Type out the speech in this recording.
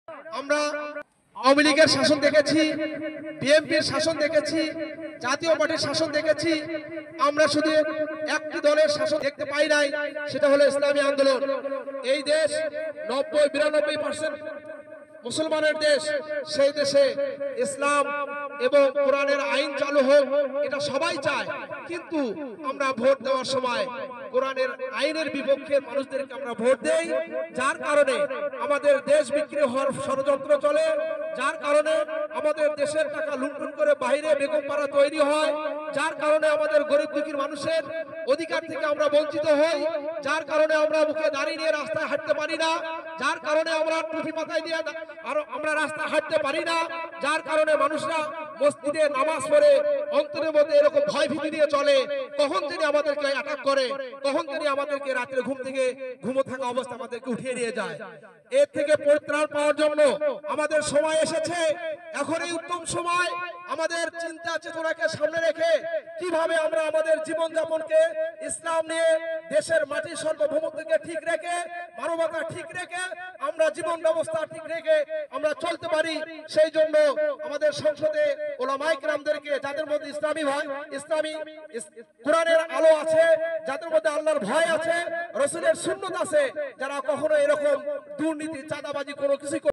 আমরা আওয়ামী লীগের শাসন দেখেছি, বিএনপির শাসন দেখেছি, জাতীয় পার্টির শাসন দেখেছি। আমরা শুধু একটি দলের শাসন দেখতে পাই নাই, সেটা হলো ইসলামী আন্দোলন। এই দেশ 90-92% মুসলমানের দেশ। সেই দেশে ইসলাম এবং কোরআনের আইন চালু হোক, এটা সবাই চায়। কিন্তু আমরা ভোট দেওয়ার সময় কোরআনের আইনের বিপক্ষে মানুষদেরকে আমরা ভোট দেই, যার কারণে আমাদের দেশ বিক্রি হওয়ার ষড়যন্ত্র চলে, যার কারণে আমাদের দেশের টাকা লুণ্ঠন করে বাইরে বেগমপাড়া তৈরি হয়, যার কারণে আমাদের গরিব দুঃখী মানুষের অধিকার থেকে আমরা বঞ্চিত হই, যার কারণে আমরা মুখে দাঁড়িয়ে নিয়ে রাস্তায় হাঁটতে পারি না, যার কারণে আমরা টুপি মাথায় দিয়ে আমরা রাস্তায় হাঁটতে পারি না, যার কারণে মানুষরা মসজিদে নামাজ পড়ে অন্তরের মধ্যে এরকম ভয় ভীতি নিয়ে চলে, কখন তিনি আমাদেরকে অ্যাটাক করে, কখন তিনি আমাদেরকে রাত্রে ঘুম থেকে ঘুমো থাকা অবস্থা আমাদেরকে উঠিয়ে নিয়ে যায়। এর থেকে পরিত্রাণ পাওয়ার জন্য আমাদের সময় এসেছে। এখন এই উত্তম সময়, আমাদের চিন্তা চেতনাকে সামনে রেখে কিভাবে আমরা আমাদের জীবন যাপনকে ইসলাম নিয়ে দেশের মাটির সার্বভৌমত্বকে ঠিক রেখে, মানবতা ঠিক রেখে, আমরা জীবন ব্যবস্থা ঠিক রেখে আমরা চলতে পারি, সেই জন্য আমাদের সংসদে ওলামায়ে কেরামদেরকে, যাদের মধ্যে ইসলামী কোরআনের আলো আছে, যাদের মধ্যে আল্লাহর ভয় আছে, রাসূলের সুন্নাত আছে, যারা কখনো এরকম দুর্নীতি, চাঁদাবাজি কোনো কিছু